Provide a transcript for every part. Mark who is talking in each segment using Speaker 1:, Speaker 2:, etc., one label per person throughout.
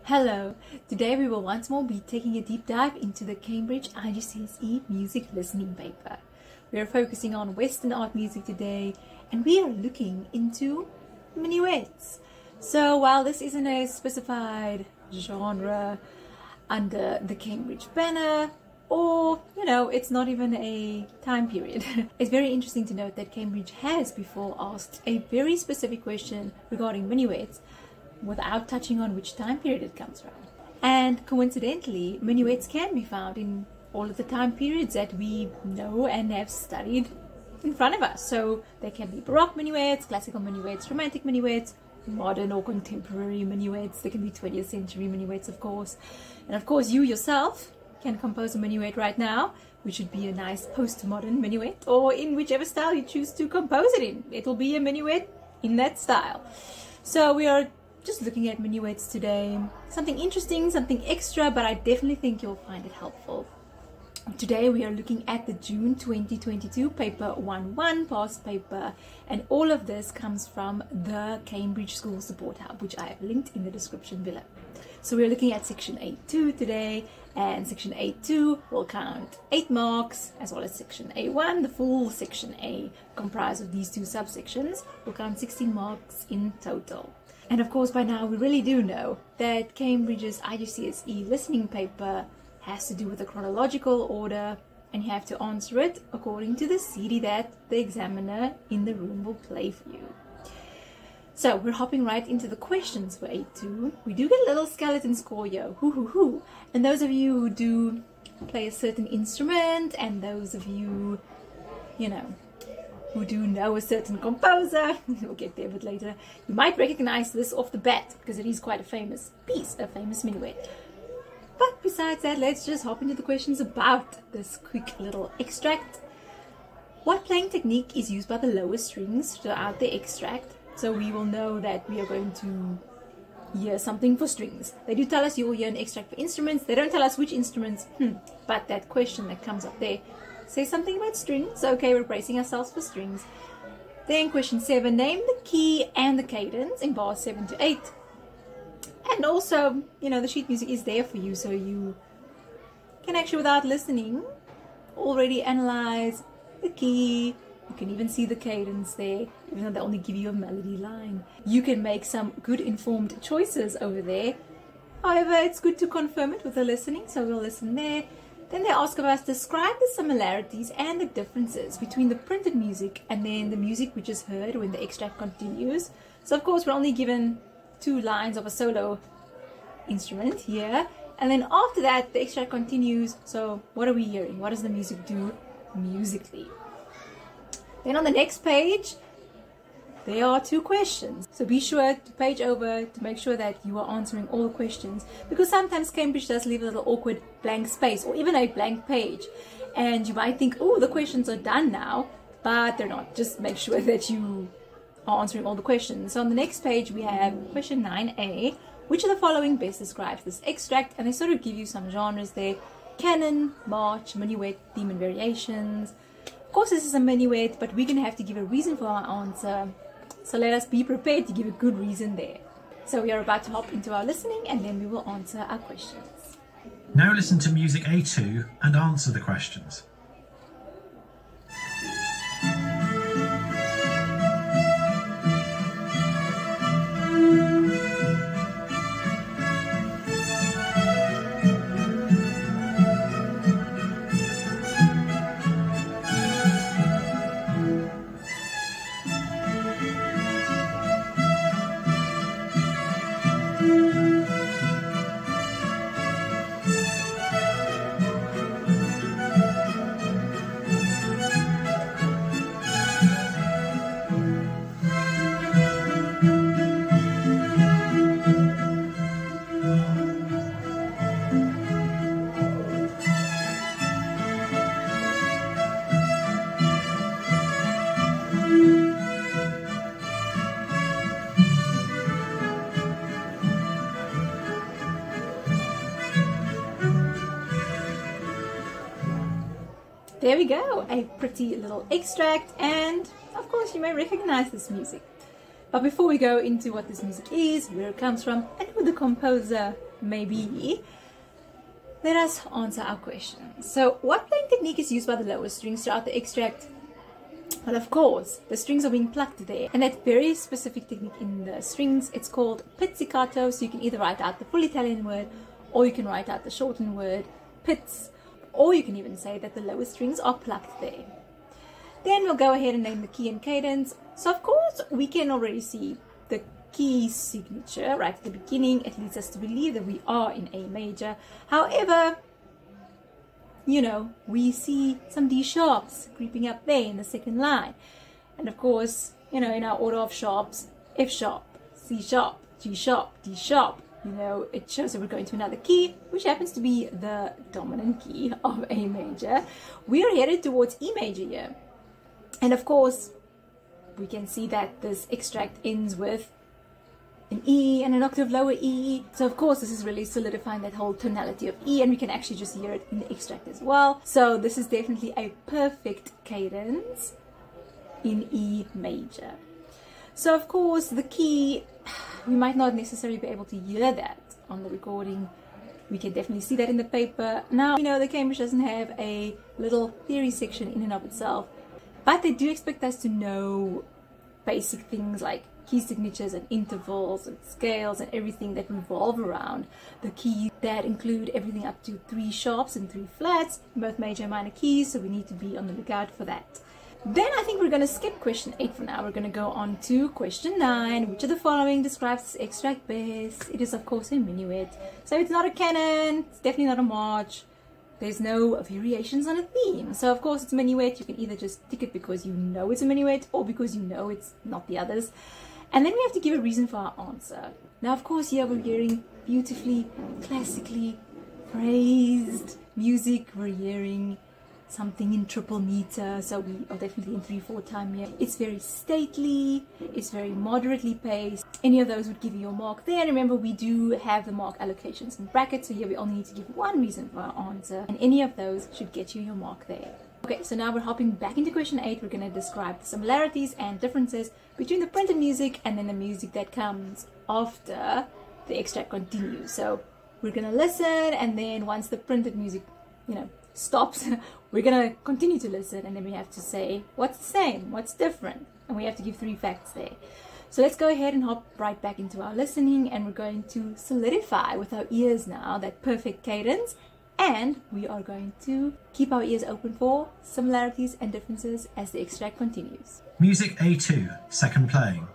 Speaker 1: Hello! Today we will once more be taking a deep dive into the Cambridge IGCSE music listening paper. We are focusing on Western art music today and we are looking into minuets. So while this isn't a specified genre under the Cambridge banner, or it's not even a time period, it's very interesting to note that Cambridge has before asked a very specific question regarding minuets without touching on which time period it comes from. And coincidentally, minuets can be found in all of the time periods that we know and have studied in front of us. So they can be Baroque minuets, classical minuets, romantic minuets, modern or contemporary minuets. They can be 20th century minuets, of course. And of course, you yourself can compose a minuet right now, which would be a nice postmodern minuet, or in whichever style you choose to compose it in. It'll be a minuet in that style. So we are just looking at minuets today. Something interesting, something extra, but I definitely think you'll find it helpful. Today we are looking at the June 2022 paper 1-1 past paper, and all of this comes from the Cambridge School Support Hub, which I have linked in the description below. So we're looking at section 8.2 today, and section 8.2 will count 8 marks, as well as section A1, the full section A comprised of these two subsections, will count 16 marks in total. And of course, by now we really do know that Cambridge's IGCSE listening paper has to do with the chronological order, and you have to answer it according to the CD that the examiner in the room will play for you. So we're hopping right into the questions for 8.2. We do get a little skeleton score here, hoo. And those of you who do play a certain instrument, and those of you, who do know a certain composer, we'll get there a bit later, you might recognize this off the bat because it is quite a famous piece, a famous minuet. But besides that, let's just hop into the questions about this quick little extract. What playing technique is used by the lower strings throughout the extract? So we will know that we are going to hear something for strings. They do tell us you will hear an extract for instruments. They don't tell us which instruments, but that question that comes up there say something about strings. Okay, we're bracing ourselves for strings. Then question 7, name the key and the cadence in bars 7 to 8. And also, the sheet music is there for you, so you can actually, without listening, already analyze the key. You can even see the cadence there, even though they only give you a melody line. You can make some good informed choices over there. However, it's good to confirm it with the listening, so we'll listen there. Then they ask of us, describe the similarities and the differences between the printed music and then the music we just heard when the extract continues. So of course we're only given 2 lines of a solo instrument here, and then after that the extract continues. So what are we hearing? What does the music do musically? Then on the next page there are 2 questions, so be sure to page over to make sure that you are answering all the questions, because sometimes Cambridge does leave a little awkward blank space or even a blank page, and you might think, oh, the questions are done now, but they're not. Just make sure that you are answering all the questions. So on the next page we have question 9a, which of the following best describes this extract? And they sort of give you some genres there: canon, march, minuet, theme and variations. Of course this is a minuet, but we're going to have to give a reason for our answer. So let us be prepared to give a good reason there. So we are about to hop into our listening, and then we will answer our questions.
Speaker 2: Now listen to music A2 and answer the questions.
Speaker 1: There we go, a pretty little extract, and of course you may recognize this music. But before we go into what this music is, where it comes from, and who the composer may be, let us answer our question. So what playing technique is used by the lower strings throughout the extract? Well, of course, the strings are being plucked there, and that very specific technique in the strings, it's called pizzicato. So you can either write out the full Italian word, or you can write out the shortened word pizz, or you can even say that the lower strings are plucked there. Then we'll go ahead and name the key and cadence. So of course we can already see the key signature right at the beginning. It leads us to believe that we are in A major. However, you know, we see some D sharps creeping up there in the second line. And of course, you know, in our order of sharps, F sharp, C sharp, G sharp, D sharp, you know, it shows that we're going to another key, which happens to be the dominant key of A major. We are headed towards E major here. And of course, we can see that this extract ends with an E and an octave lower E. So of course this is really solidifying that whole tonality of E, and we can actually just hear it in the extract as well. So this is definitely a perfect cadence in E major. So of course the key, we might not necessarily be able to hear that on the recording. We can definitely see that in the paper. Now, you know, the Cambridge doesn't have a little theory section in and of itself, but they do expect us to know basic things like key signatures and intervals and scales and everything that revolve around the key, that include everything up to 3 sharps and 3 flats in both major and minor keys, so we need to be on the lookout for that. Then I think we're going to skip question 8 for now. We're going to go on to question 9. Which of the following describes this extract best? It is of course a minuet. So it's not a canon, it's definitely not a march. There's no variations on a theme. So of course it's a minuet. You can either just tick it because you know it's a minuet or because you know it's not the others. And then we have to give a reason for our answer. Now of course here we're hearing beautifully, classically phrased music. We're hearing something in triple meter, so we are definitely in 3/4 time here. It's very stately, it's very moderately paced. Any of those would give you your mark there. Remember, we do have the mark allocations in brackets, so here we only need to give one reason for our answer, and any of those should get you your mark there. Okay, so now we're hopping back into question 8. We're going to describe the similarities and differences between the printed music and then the music that comes after the extract continues. So we're going to listen, and then once the printed music, you know, stops, we're going to continue to listen, and then we have to say what's the same, what's different, and we have to give 3 facts there. So let's go ahead and hop right back into our listening, and we're going to solidify with our ears now that perfect cadence, and we are going to keep our ears open for similarities and differences as the extract continues.
Speaker 2: Music A2, second playing.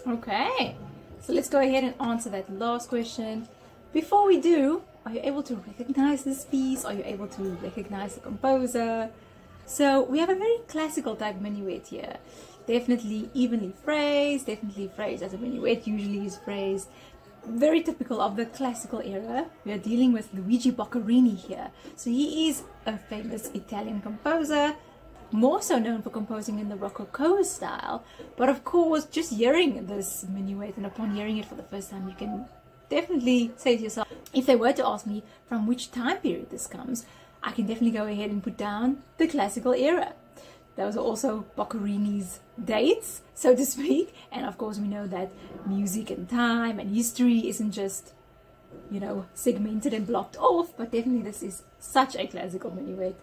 Speaker 1: Okay, so let's go ahead and answer that last question. Before we do, are you able to recognize this piece? Are you able to recognize the composer? So we have a very classical type minuet here. Definitely evenly phrased, as a minuet usually is phrased. Very typical of the classical era. We are dealing with Luigi Boccherini here. So he is a famous Italian composer, more so known for composing in the Rococo style. But of course, just hearing this minuet, and upon hearing it for the first time, you can definitely say to yourself, if they were to ask me from which time period this comes, I can definitely go ahead and put down the classical era. Those are also Boccherini's dates, so to speak. And of course, we know that music and time and history isn't just, you know, segmented and blocked off, but definitely this is such a classical minuet.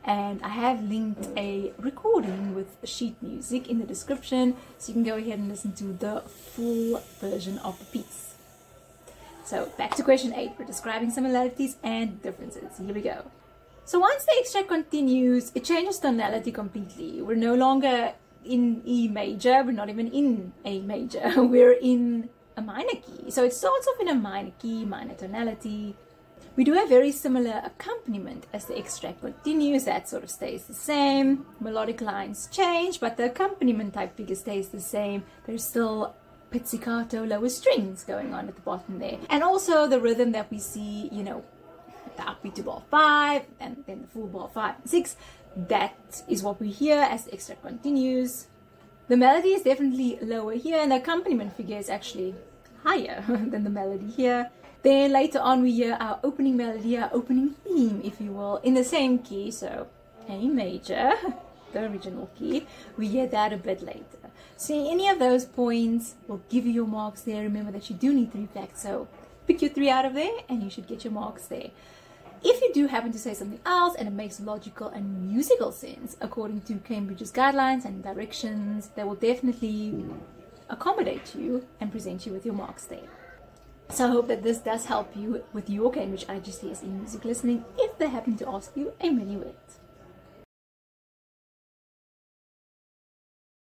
Speaker 1: And I have linked a recording with sheet music in the description, so you can go ahead and listen to the full version of the piece. So back to question 8. We're describing similarities and differences. Here we go. So once the extract continues, it changes tonality completely. We're no longer in E major. We're not even in A major. We're in a minor key. So it starts off in a minor key, minor tonality. We do a very similar accompaniment as the extract continues. That sort of stays the same. Melodic lines change, but the accompaniment type figure stays the same. There's still pizzicato lower strings going on at the bottom there. And also the rhythm that we see, you know, the upbeat to bar 5 and then the full bar 5 and 6. That is what we hear as the extract continues. The melody is definitely lower here and the accompaniment figure is actually higher than the melody here. Then later on we hear our opening melody, our opening theme, if you will, in the same key. So A major, the original key, we hear that a bit later. So any of those points will give you your marks there. Remember that you do need 3 facts, so pick your 3 out of there and you should get your marks there. If you do happen to say something else and it makes logical and musical sense according to Cambridge's guidelines and directions, they will definitely accommodate you and present you with your marks there. So I hope that this does help you with your Cambridge IGCSE music listening if they happen to ask you a minuet.